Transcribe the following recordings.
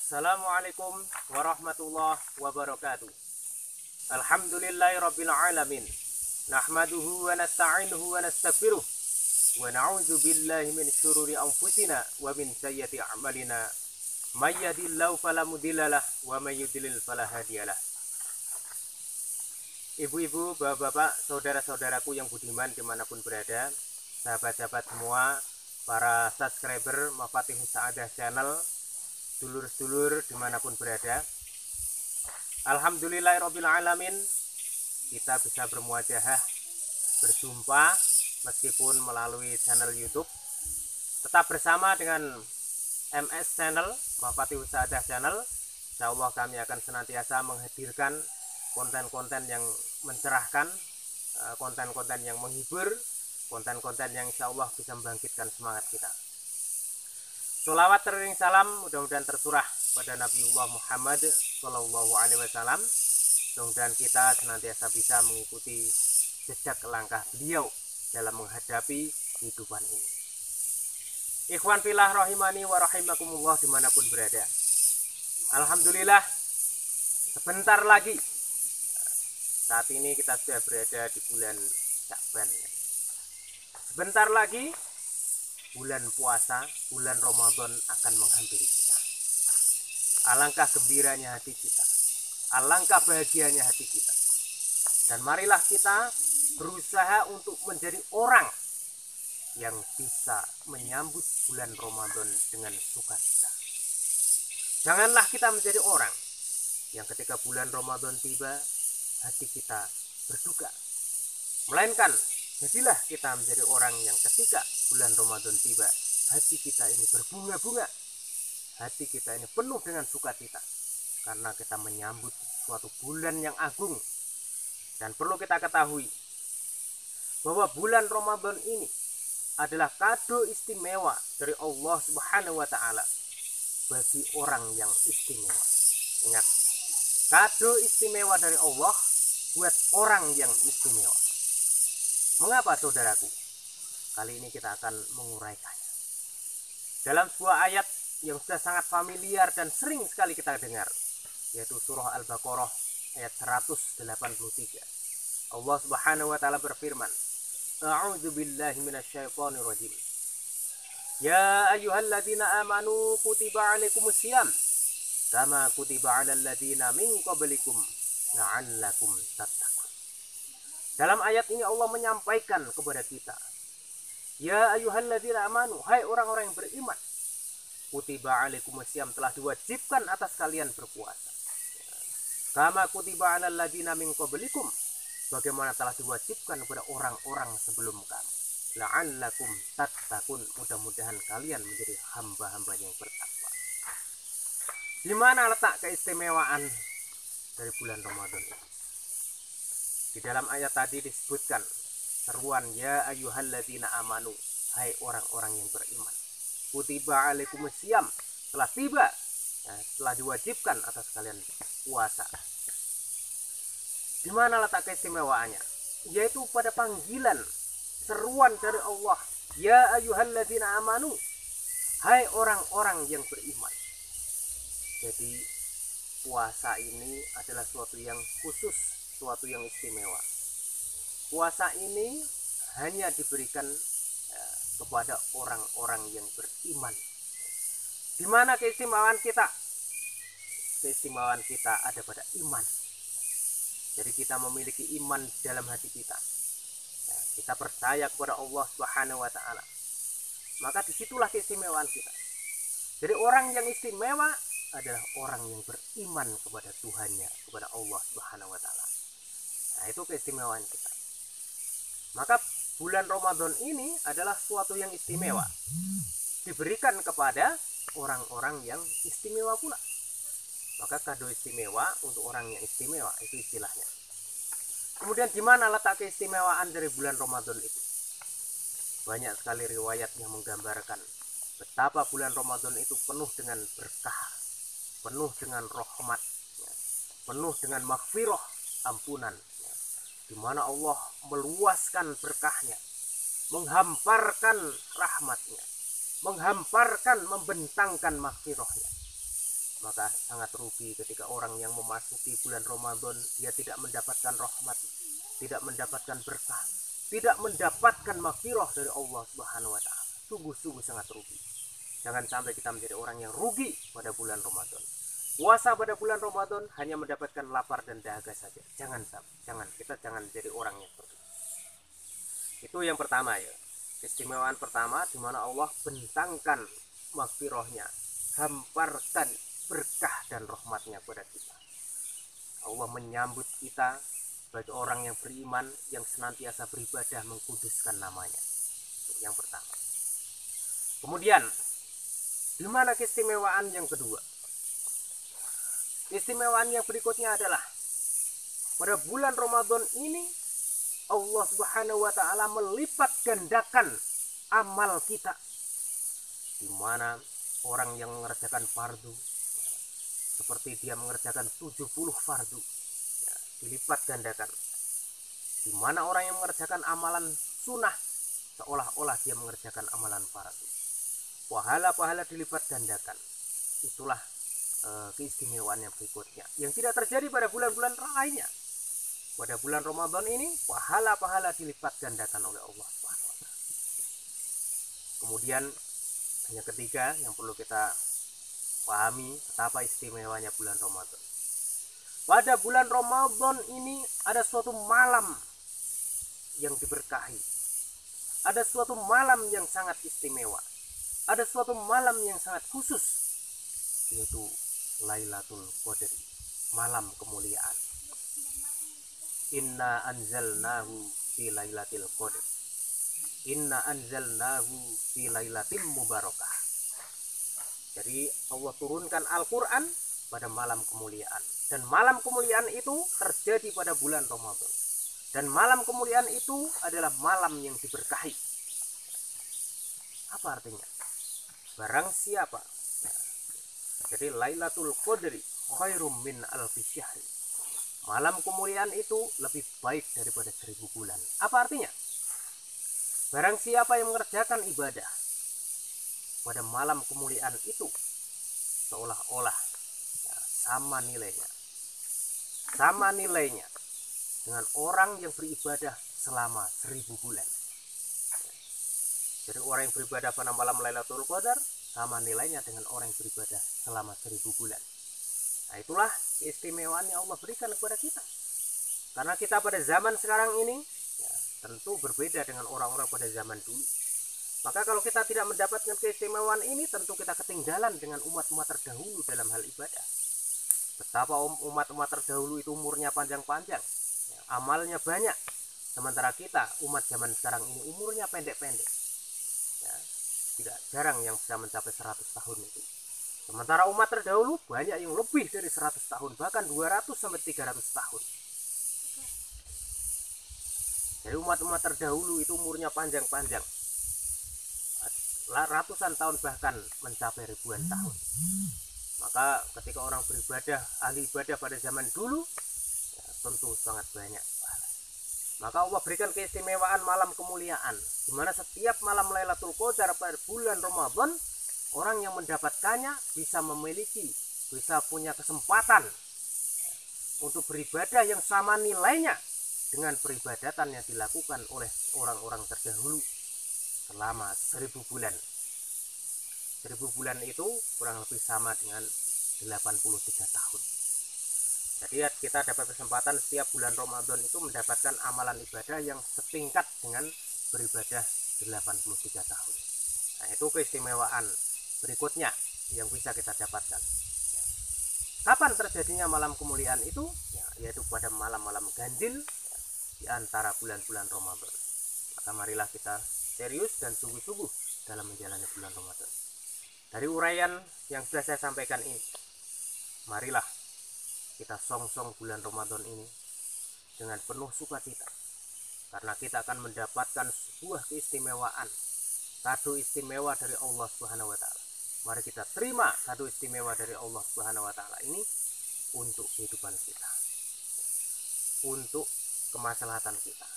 Assalamualaikum warahmatullahi wabarakatuh. Alhamdulillahirabbil alamin. Nahmaduhu wa nasta'inuhu wa nastaghfiruh. Wa na'udzu billahi min syururi anfusina wa min sayyiati a'malina. May yahdihillahu fala mudhillalah wa may yudlil fala hadiyalah. Ibu-ibu, bapak-bapak, saudara-saudaraku yang budiman dimanapun berada, sahabat-sahabat semua, para subscriber Mafatihus Sa'adah Channel, dulur-dulur dimanapun berada, alhamdulillahirabbil alamin, kita bisa bermuajahah, berjumpa meskipun melalui channel YouTube. Tetap bersama dengan MS Channel, Mafatihus Sa'adah Channel. Insyaallah kami akan senantiasa menghadirkan konten-konten yang mencerahkan, konten-konten yang menghibur, konten-konten yang insyaallah bisa membangkitkan semangat kita. Sholawat teriring salam mudah-mudahan tercurah pada Nabiullah Muhammad Sallallahu Alaihi Wasallam. Mudah-mudahan kita senantiasa bisa mengikuti jejak langkah beliau dalam menghadapi kehidupan ini. Ikhwan fillah rahimani wa rahimakumullah dimanapun berada. Alhamdulillah, sebentar lagi, saat ini kita sudah berada di bulan Sya'ban. Sebentar lagi bulan puasa, bulan Ramadan akan menghampiri kita. Alangkah gembiranya hati kita, alangkah bahagianya hati kita. Dan marilah kita berusaha untuk menjadi orang yang bisa menyambut bulan Ramadan dengan sukacita. Janganlah kita menjadi orang yang ketika bulan Ramadan tiba, hati kita berduka. Melainkan jadilah kita menjadi orang yang ketika bulan Ramadan tiba, hati kita ini berbunga-bunga, hati kita ini penuh dengan sukacita, karena kita menyambut suatu bulan yang agung. Dan perlu kita ketahui bahwa bulan Ramadan ini adalah kado istimewa dari Allah Subhanahu wa Ta'ala bagi orang yang istimewa. Ingat, kado istimewa dari Allah buat orang yang istimewa. Mengapa saudaraku? Kali ini kita akan menguraikannya dalam sebuah ayat yang sudah sangat familiar dan sering sekali kita dengar, yaitu surah Al-Baqarah ayat 183. Allah Subhanahu wa Ta'ala berfirman, A'udzu billahi minasyaitonir rajim. Ya ayyuhalladzina amanu kutiba 'alaikumusiyam kama kutiba 'alal ladzina min qablikum la'allakum tattaqun. Dalam ayat ini Allah menyampaikan kepada kita, ya ayyuhalladzina amanu, hai orang-orang yang beriman, kutiba 'alaikumusiyam, telah diwajibkan atas kalian berpuasa. Kama kutiba 'alal ladzina min qablikum, bagaimana telah diwajibkan kepada orang-orang sebelum kamu. La'allakum tattaqun, mudah-mudahan kalian menjadi hamba-hamba yang bertakwa. Di mana letak keistimewaan dari bulan Ramadan ini? Di dalam ayat tadi disebutkan seruan ya ayyuhalladzina amanu, hai orang-orang yang beriman. Kutiba 'alaikumusiyam, telah tiba, telah diwajibkan atas kalian puasa. Di mana letak keistimewaannya? Yaitu pada panggilan, seruan dari Allah, ya ayyuhalladzina amanu, hai orang-orang yang beriman. Jadi puasa ini adalah suatu yang khusus, suatu yang istimewa. Puasa ini hanya diberikan kepada orang-orang yang beriman. Di mana keistimewaan kita? Keistimewaan kita ada pada iman. Jadi kita memiliki iman dalam hati kita. Kita percaya kepada Allah Subhanahu wa Ta'ala. Maka disitulah keistimewaan kita. Jadi orang yang istimewa adalah orang yang beriman kepada Tuhannya, kepada Allah Subhanahu wa Ta'ala. Nah, itu keistimewaan kita. Maka bulan Ramadan ini adalah suatu yang istimewa, diberikan kepada orang-orang yang istimewa pula. Maka kado istimewa untuk orang yang istimewa, itu istilahnya. Kemudian di mana letak keistimewaan dari bulan Ramadan itu? Banyak sekali riwayat yang menggambarkan betapa bulan Ramadan itu penuh dengan berkah, penuh dengan rahmat, penuh dengan maghfirah, ampunan, di mana Allah meluaskan berkahnya, menghamparkan rahmatnya, menghamparkan, membentangkan maghfirahnya. maka sangat rugi ketika orang yang memasuki bulan Ramadan dia tidak mendapatkan rahmat, tidak mendapatkan berkah, tidak mendapatkan maghfirah dari Allah Subhanahu wa taala. Sungguh-sungguh sangat rugi. Jangan sampai kita menjadi orang yang rugi pada bulan Ramadan. Puasa pada bulan Ramadan hanya mendapatkan lapar dan dahaga saja. Jangan kita jangan jadi orang yang seperti itu. Itu yang pertama ya. Keistimewaan pertama di mana Allah bentangkan maghfirahnya, hamparkan berkah dan rahmatnya kepada kita. Allah menyambut kita sebagai orang yang beriman yang senantiasa beribadah mengkuduskan namanya. Itu yang pertama. Kemudian di mana keistimewaan yang kedua? Keistimewaan yang berikutnya adalah pada bulan Ramadan ini Allah Subhanahu wa taala melipat gandakan amal kita. Di mana orang yang mengerjakan fardu seperti dia mengerjakan 70 fardu ya, dilipat gandakan. Di mana orang yang mengerjakan amalan sunnah seolah-olah dia mengerjakan amalan fardu. Pahala-pahala dilipat gandakan. Itulah keistimewaan yang berikutnya yang tidak terjadi pada bulan-bulan lainnya. Pada bulan Ramadan ini pahala-pahala dilipat gandakan oleh Allah Subhanahu wa taala. Kemudian yang ketiga yang perlu kita pahami betapa istimewanya bulan Ramadan. Pada bulan Ramadan ini ada suatu malam yang diberkahi. Ada suatu malam yang sangat istimewa. Ada suatu malam yang sangat khusus, yaitu Lailatul Qadar, malam kemuliaan. Inna anzalnahu fi lailatul qadar. Inna anzalnahu fi lailatin mubarakah. Jadi Allah turunkan Al-Quran pada malam kemuliaan. Dan malam kemuliaan itu terjadi pada bulan Ramadan. Dan malam kemuliaan itu adalah malam yang diberkahi. Apa artinya? Barang siapa. Jadi Lailatul Qadri khairum min alfi syahri. Malam kemuliaan itu lebih baik daripada 1000 bulan. Apa artinya? Barang siapa yang mengerjakan ibadah pada malam kemuliaan itu seolah-olah ya, sama nilainya dengan orang yang beribadah selama 1000 bulan. Jadi orang yang beribadah pada malam Lailatul Qadar sama nilainya dengan orang yang beribadah selama 1000 bulan. Nah itulah keistimewaan yang Allah berikan kepada kita. Karena kita pada zaman sekarang ini ya, tentu berbeda dengan orang-orang pada zaman dulu. Maka kalau kita tidak mendapatkan keistimewaan ini, tentu kita ketinggalan dengan umat-umat terdahulu dalam hal ibadah. Betapa umat-umat terdahulu itu umurnya panjang-panjang, ya, amalnya banyak. Sementara kita, umat zaman sekarang ini umurnya pendek-pendek. Ya, tidak jarang yang bisa mencapai 100 tahun itu. Sementara umat terdahulu banyak yang lebih dari 100 tahun, bahkan 200 sampai 300 tahun. Jadi umat-umat terdahulu itu umurnya panjang-panjang. Ratusan tahun bahkan mencapai ribuan tahun. Maka ketika orang beribadah, ahli ibadah pada zaman dulu ya, tentu sangat banyak. Maka Allah berikan keistimewaan malam kemuliaan, di mana setiap malam Lailatul Qadar pada bulan Ramadan, orang yang mendapatkannya bisa memiliki, bisa punya kesempatan untuk beribadah yang sama nilainya dengan peribadatan yang dilakukan oleh orang-orang terdahulu selama 1000 bulan. 1000 bulan itu kurang lebih sama dengan 83 tahun. Jadi kita dapat kesempatan setiap bulan Ramadan itu mendapatkan amalan ibadah yang setingkat dengan beribadah 83 tahun. Nah itu keistimewaan berikutnya yang bisa kita dapatkan. Kapan terjadinya malam kemuliaan itu? Ya, yaitu pada malam-malam ganjil ya, di antara bulan-bulan Ramadan. Maka marilah kita serius dan sungguh-sungguh dalam menjalani bulan Ramadan. Dari uraian yang sudah saya sampaikan ini, marilah kita song-song bulan Ramadan ini dengan penuh sukacita, karena kita akan mendapatkan sebuah keistimewaan, kado istimewa dari Allah Subhanahu wa taala. Mari kita terima kado istimewa dari Allah Subhanahu wa taala ini untuk kehidupan kita, untuk kemaslahatan kita.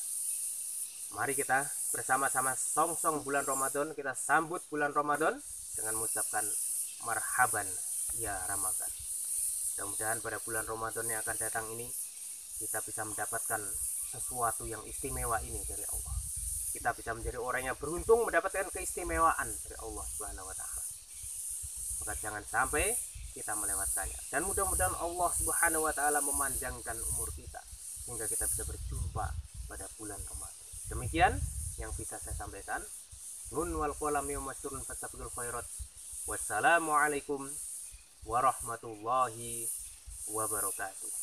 Mari kita bersama-sama song-song bulan Ramadan, kita sambut bulan Ramadan dengan mengucapkan marhaban ya Ramadan. Mudah-mudahan pada bulan Ramadan yang akan datang ini kita bisa mendapatkan sesuatu yang istimewa ini dari Allah. Kita bisa menjadi orang yang beruntung mendapatkan keistimewaan dari Allah Subhanahu wa taala. Maka jangan sampai kita melewatkannya. Dan mudah-mudahan Allah Subhanahu wa taala memanjangkan umur kita sehingga kita bisa berjumpa pada bulan Ramadan. Demikian yang bisa saya sampaikan. Nun wal qalam yawma yasturun fastabiqul khairat. Wassalamualaikum warahmatullahi wabarakatuh.